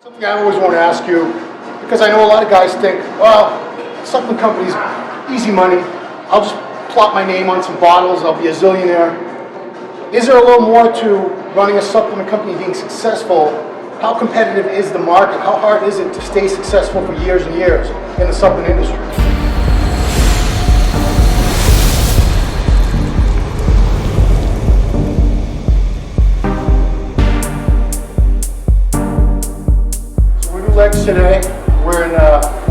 Something I always want to ask you, because I know a lot of guys think, well, supplement companies, easy money. I'll just plop my name on some bottles, I'll be a zillionaire. Is there a little more to running a supplement company being successful? How competitive is the market? How hard is it to stay successful for years and years in the supplement industry? So we do legs today. We're in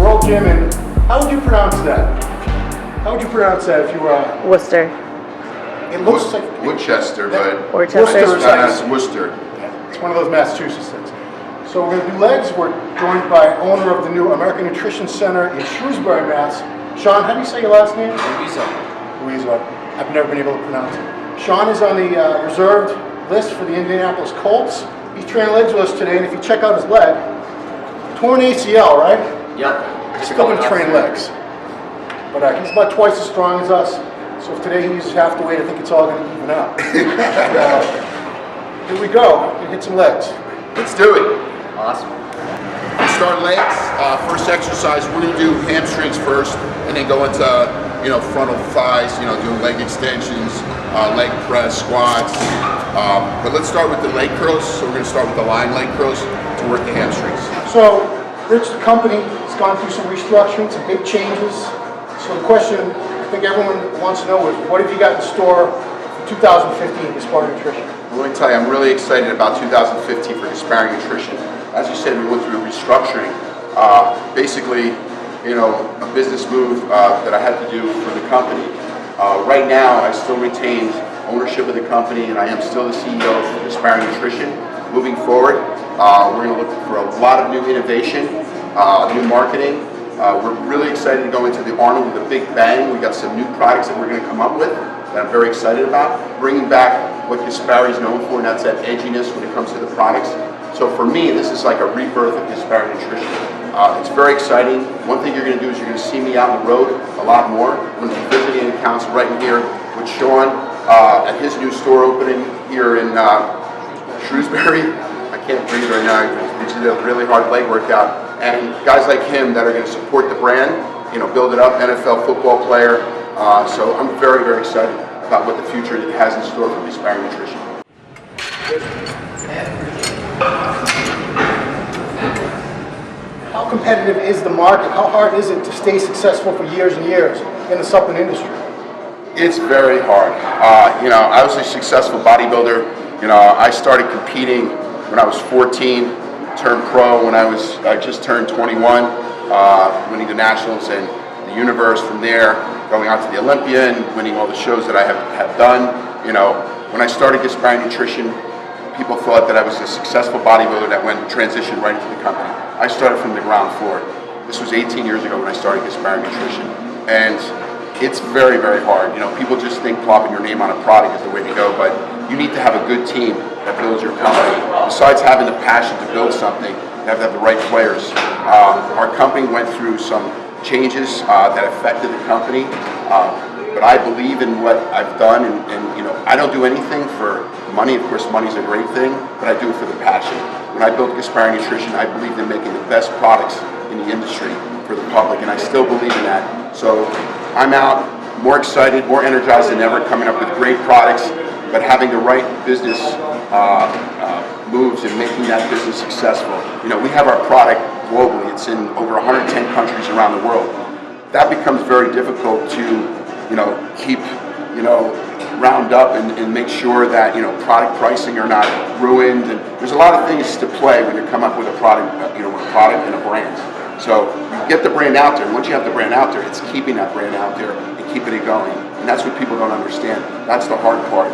World Gym, and how would you pronounce that? How would you pronounce that if you were? Worcester. It looks like Worcester, but Worcester. it's Worcester. It's one of those Massachusetts things. So we're going to do legs. We're joined by owner of the new American Nutrition Center in Shrewsbury, Mass. Sean, how do you say your last name? Louisa. I've never been able to pronounce it. Sean is on the reserved list for the Indianapolis Colts. He's training legs with us today, and if you check out his leg, torn ACL, right? Yep. He's still going to train legs. But he's about twice as strong as us. So if today he uses half the weight, I think it's all going to even out. Here we go. We hit some legs. Let's do it. Awesome. We start legs. First exercise, we're going to do hamstrings first, and then go into frontal thighs. Doing leg extensions, leg press, squats. But let's start with the leg curls. So we're going to start with the lying leg curls to work the hamstrings. So Rich, the company, has gone through some restructuring, some big changes. So the question I think everyone wants to know is, what have you got in store for 2015 Gaspari Nutrition? Well, let me tell you, I'm really excited about 2015 for Gaspari Nutrition. As you said, we went through a restructuring. Basically, a business move that I had to do for the company. Right now, I still retain ownership of the company, and I am still the CEO of Gaspari Nutrition. Moving forward, we're going to look for a lot of new innovation, new marketing. We're really excited to go into the Arnold with a big bang. We got some new products that we're going to come up with that I'm very excited about. Bringing back what Gaspari is known for, and that's that edginess when it comes to the products. So for me, this is like a rebirth of Gaspari Nutrition. It's very exciting. One thing you're going to do is you're going to see me out on the road a lot more. I'm going to be visiting accounts right in here with Sean at his new store opening here in Shrewsbury. I can't breathe right now. We did a really hard leg workout. And guys like him that are going to support the brand, build it up, NFL football player. So I'm very, very excited about what the future has in store for Gaspari Nutrition. How competitive is the market? How hard is it to stay successful for years and years in the supplement industry? It's very hard. I was a successful bodybuilder. I started competing when I was 14. Turned pro when I just turned 21, winning the Nationals and the Universe. From there, going on to the Olympia and winning all the shows that I have done. When I started Gaspari Nutrition, people thought that I was a successful bodybuilder that transitioned right into the company. I started from the ground floor. This was 18 years ago when I started Gaspari Nutrition, and it's very, very hard. People just think plopping your name on a product is the way to go, but you need to have a good team that builds your company. Besides having the passion to build something, you have to have the right players. Our company went through some changes that affected the company, but I believe in what I've done, and I don't do anything for money. Of course, money's a great thing, but I do it for the passion. When I built Gaspari Nutrition, I believed in making the best products in the industry for the public, and I still believe in that. So I'm out more excited, more energized than ever, coming up with great products, but having the right business moves and making that business successful. We have our product globally. It's in over 110 countries around the world. That becomes very difficult to, keep, round up and make sure that, product pricing are not ruined. And there's a lot of things to play when you come up with a product, and a brand. So you get the brand out there. Once you have the brand out there, it's keeping that brand out there and keeping it going. And that's what people don't understand. That's the hard part.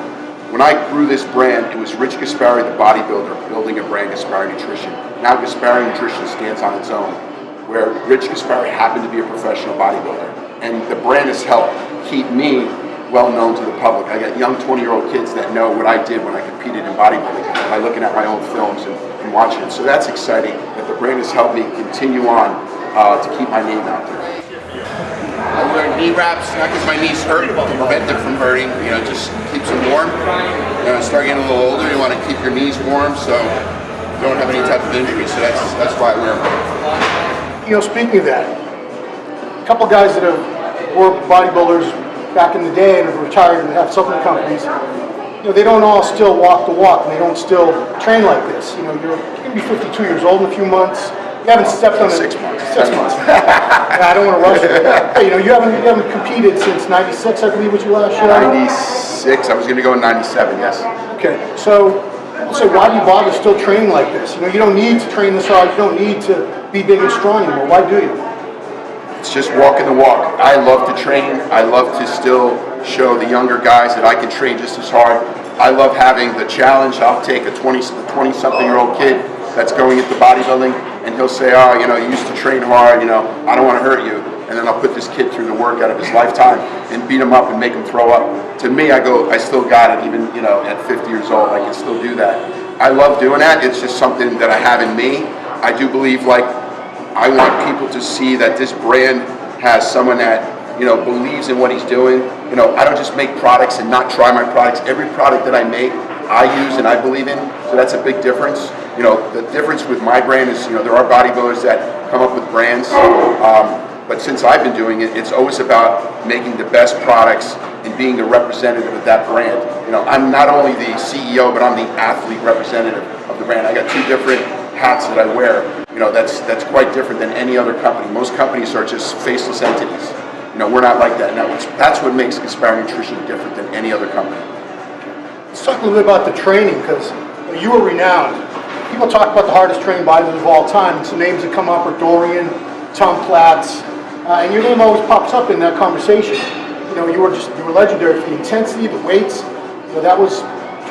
When I grew this brand, it was Rich Gaspari, the bodybuilder, building a brand, Gaspari Nutrition. Now Gaspari Nutrition stands on its own, where Rich Gaspari happened to be a professional bodybuilder. And the brand has helped keep me well known to the public. I got young 20-year-old kids that know what I did when I competed in bodybuilding by looking at my own films and watching it. So that's exciting that the brand has helped me continue on to keep my name out there. I wear knee wraps, not because my knees hurt, to prevent them from hurting. Just keeps them warm. Start getting a little older, you want to keep your knees warm. So don't have any type of injury. So that's why I wear them. You know, speaking of that, a couple guys that were bodybuilders back in the day and have retired and have supplement companies, you know, they don't all still walk the walk and they don't still train like this. You know, you're going to be 52 years old in a few months. You haven't stepped on it. 6 months. 6 months. I don't want to rush it. Hey, you know, you haven't competed since '96, I believe, was your last show. 96. I was going to go in '97. Yes. Okay, so why do you bother still training like this? You know, you don't need to train this hard. You don't need to be big and strong anymore. Why do you? It's just walking the walk. I love to train. I love to still show the younger guys that I can train just as hard. I love having the challenge. I'll take a 20-something-year-old kid that's going into bodybuilding, and he'll say, oh, you know, you used to train hard, you know, I don't want to hurt you. And then I'll put this kid through the workout of his lifetime and beat him up and make him throw up. To me, I still got it, even, you know, at 50 years old, I can still do that. I love doing that. It's just something that I have in me. I do believe, like, I want people to see that this brand has someone that, you know, believes in what he's doing. You know, I don't just make products and not try my products. Every product that I make, I use and I believe in. So that's a big difference. You know, the difference with my brand is, you know, there are bodybuilders that come up with brands. But since I've been doing it, it's always about making the best products and being the representative of that brand. You know, I'm not only the CEO, but I'm the athlete representative of the brand. I got two different hats that I wear. You know, that's quite different than any other company. Most companies are just faceless entities. You know, we're not like that. Now, that's what makes Gaspari Nutrition different than any other company. Let's talk a little bit about the training, because you were renowned. People talk about the hardest training bodybuilders of all time, and some names that come up are Dorian, Tom Platz, and your name always pops up in that conversation. You know, you were legendary for the intensity, the weights. You know, that was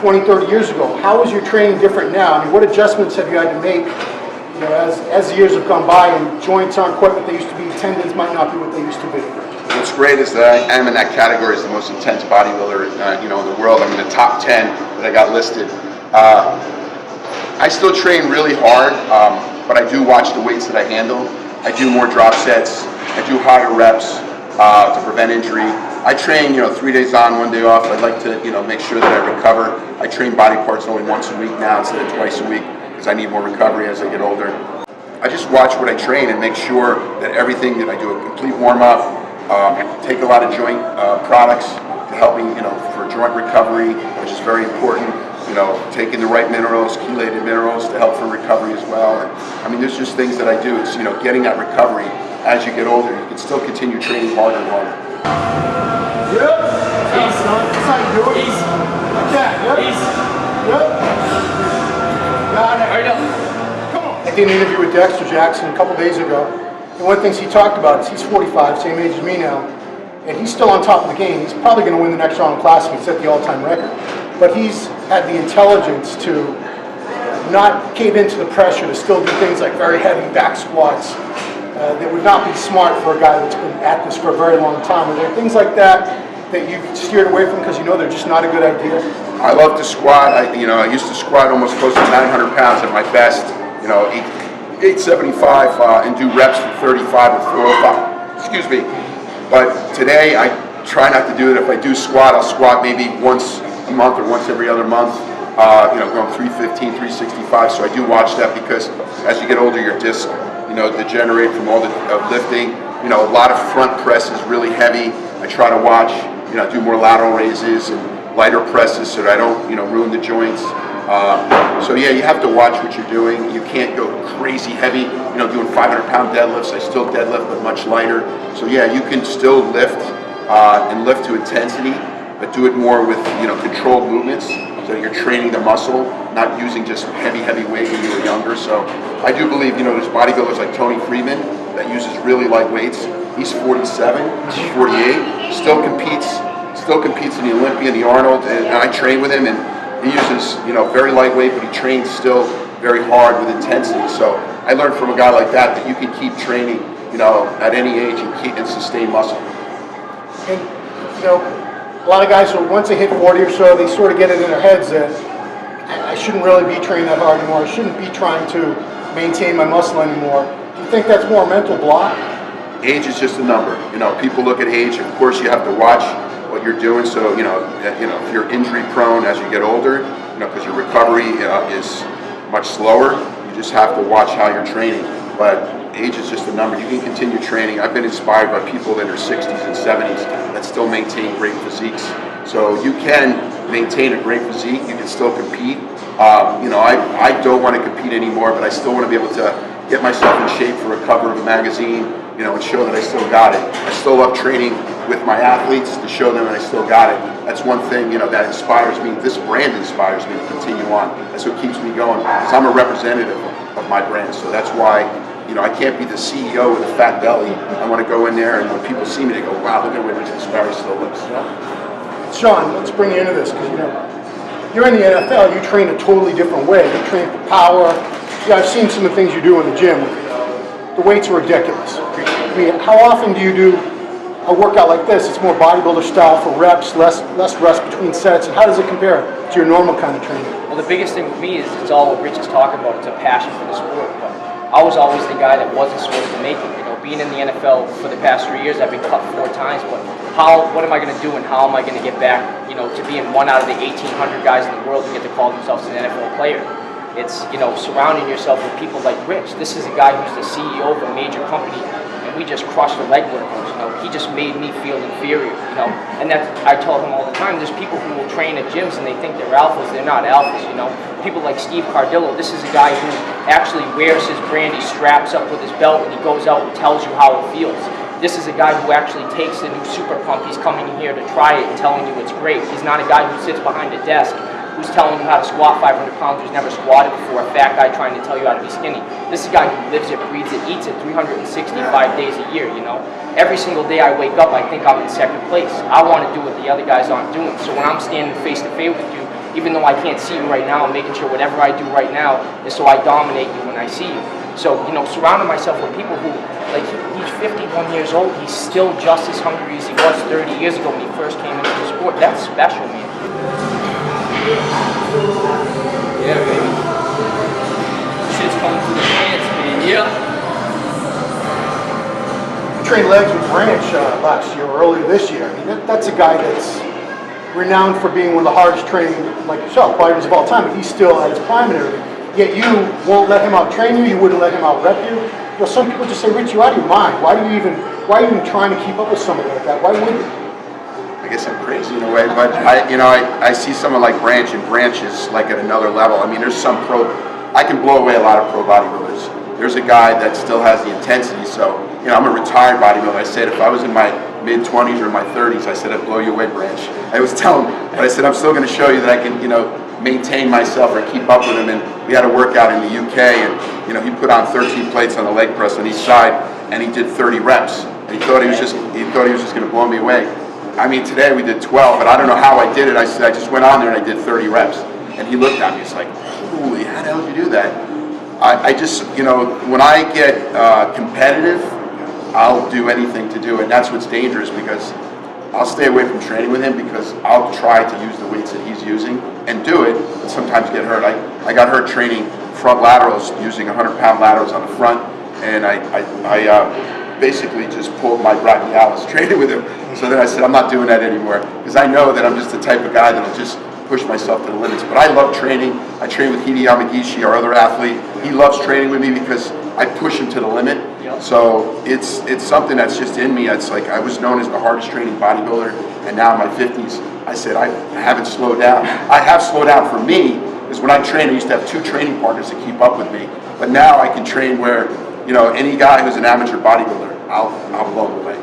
20, 30 years ago. How is your training different now? I mean, what adjustments have you had to make, you know, as the years have gone by and joints aren't quite what they used to be, tendons might not be what they used to be? What's great is that I am in that category as the most intense bodybuilder, you know, in the world. I'm in the top 10 that I got listed. I still train really hard, but I do watch the weights that I handle. I do more drop sets. I do higher reps to prevent injury. I train, you know, 3 days on, 1 day off. I like to, you know, make sure that I recover. I train body parts only once a week now instead of twice a week because I need more recovery as I get older. I just watch what I train and make sure that everything that I do a complete warm up. Take a lot of joint products to help me, you know, for joint recovery, which is very important. You know, taking the right minerals, chelated minerals to help for recovery as well. And, I mean, there's just things that I do. It's, you know, getting that recovery as you get older. You can still continue training harder and harder. Yep. Easy. That's how you do it. Easy. Like that. Yep. Easy. Yep. Got it. Right up. Come on. I did an interview with Dexter Jackson a couple days ago. And one of the things he talked about is he's 45, same age as me now, and he's still on top of the game. He's probably going to win the next round classic and set the all-time record. But he's had the intelligence to not cave into the pressure, to still do things like very heavy back squats that would not be smart for a guy that's been at this for a very long time. Are there things like that that you've steered away from because you know they're just not a good idea? I love to squat. I used to squat almost close to 900 pounds at my best. You know, 875 and do reps from 35 or 405. Excuse me. But today I try not to do it. If I do squat, I'll squat maybe once a month or once every other month. You know, going 315, 365. So I do watch that because as you get older, your disc, you know, degenerate from all the lifting. You know, a lot of front press is really heavy. I try to watch, you know, do more lateral raises and lighter presses so that I don't, you know, ruin the joints. So yeah, you have to watch what you're doing. You can't go crazy heavy, you know, doing 500-pound deadlifts. I still deadlift, but much lighter. So yeah, you can still lift and lift to intensity, but do it more with, you know, controlled movements so that you're training the muscle, not using just heavy weight when you were younger. So I do believe, you know, there's bodybuilders like Tony Freeman that uses really light weights. He's 47, 48, still competes in the Olympia and the Arnold, and I train with him, and he uses, you know, very lightweight, but he trains still very hard with intensity. So I learned from a guy like that you can keep training, you know, at any age and sustain muscle. And, you know, a lot of guys, so once they hit 40 or so, they sort of get it in their heads that I shouldn't really be training that hard anymore. I shouldn't be trying to maintain my muscle anymore. Do you think that's more a mental block? Age is just a number. You know, people look at age. Of course, you have to watch what you're doing. So, you know, if you're injury prone as you get older, you know, because your recovery is much slower. You just have to watch how you're training. But age is just a number. You can continue training. I've been inspired by people in their 60s and 70s that still maintain great physiques. So you can maintain a great physique. You can still compete. I don't want to compete anymore, but I still want to be able to get myself in shape for a cover of a magazine, and show that I still got it. I still love training with my athletes to show them that I still got it. That's one thing, that inspires me. This brand inspires me to continue on. That's what keeps me going, because I'm a representative of my brand. So that's why, I can't be the CEO with a fat belly. I want to go in there, and when people see me, they go, wow, look at where Gaspari still looks. Sean, let's bring you into this, because you're in the NFL. You train a totally different way. You train for power. I've seen some of the things you do in the gym. The weights are ridiculous. I mean, how often do you do a workout like this? It's more bodybuilder style for reps, less rest between sets. And how does it compare to your normal kind of training? Well, the biggest thing with me is it's all what Rich is talking about. It's a passion for the sport. But I was always the guy that wasn't supposed to make it. Being in the NFL for the past 3 years, I've been cut 4 times. But what am I going to do, and how am I going to get back, to being one out of the 1,800 guys in the world who get to call themselves an NFL player? It's, surrounding yourself with people like Rich. This is a guy who's the CEO of a major company, and we just crushed the leg workers. He just made me feel inferior, And that's, I tell him all the time, there's people who will train at gyms and they think they're alphas. They're not alphas, People like Steve Cardillo, this is a guy who actually wears his brand. He straps up with his belt and he goes out and tells you how it feels. This is a guy who actually takes the new Super Pump. He's coming here to try it and telling you it's great. He's not a guy who sits behind a desk who's telling you how to squat 500 pounds, who's never squatted before, a fat guy trying to tell you how to be skinny. This is a guy who lives it, breathes it, eats it 365 days a year, Every single day I wake up, I think I'm in second place. I want to do what the other guys aren't doing. So when I'm standing face to face with you, even though I can't see you right now, I'm making sure whatever I do right now is so I dominate you when I see you. So, surrounding myself with people who, he's 51 years old, he's still just as hungry as he was 30 years ago when he first came into the sport. That's special, man. Yeah, baby. Shit's coming through the pants, man. Yeah. You trained legs with Branch last year or earlier this year. I mean, that's a guy that's renowned for being one of the hardest training, like yourself, fighters of all time, but he's still at his prime and everything. Yet you won't let him out train you, you wouldn't let him out rep you. Some people just say, Rich, you out of your mind. Why are you even trying to keep up with somebody like that? Why would you? I guess I'm crazy in a way, but I see someone like Branch, and Branch is at another level. I mean, there's some I can blow away a lot of pro bodybuilders. There's a guy that still has the intensity, so, I'm a retired bodybuilder. I said if I was in my mid-20s or my 30s, I said I'd blow you away, Branch. I was telling him, but I said I'm still going to show you that I can, maintain myself or keep up with him. And we had a workout in the UK, and he put on 13 plates on the leg press on each side, and he did 30 reps. And he thought he was just going to blow me away. I mean, today we did 12, but I don't know how I did it. I said I just went on there and I did 30 reps, and he looked at me. He's like, "Holy, how the hell did you do that?" I just, when I get competitive, I'll do anything to do it. And that's what's dangerous, because I'll stay away from training with him, because I'll try to use the weights that he's using and do it, but sometimes get hurt. I got hurt training front laterals, using 100-pound laterals on the front, and I basically just pulled my brachialis training with him. So then I said, I'm not doing that anymore, because I know that I'm just the type of guy that'll just push myself to the limits. But I love training. I train with Hidi Yamagishi, our other athlete. He loves training with me because I push him to the limit. So it's something that's just in me. It's like I was known as the hardest training bodybuilder, and now in my 50s, I said I haven't slowed down. I have slowed down for me, because when I trained, I used to have 2 training partners to keep up with me. But now I can train where, any guy who's an amateur bodybuilder, I'll blow him away.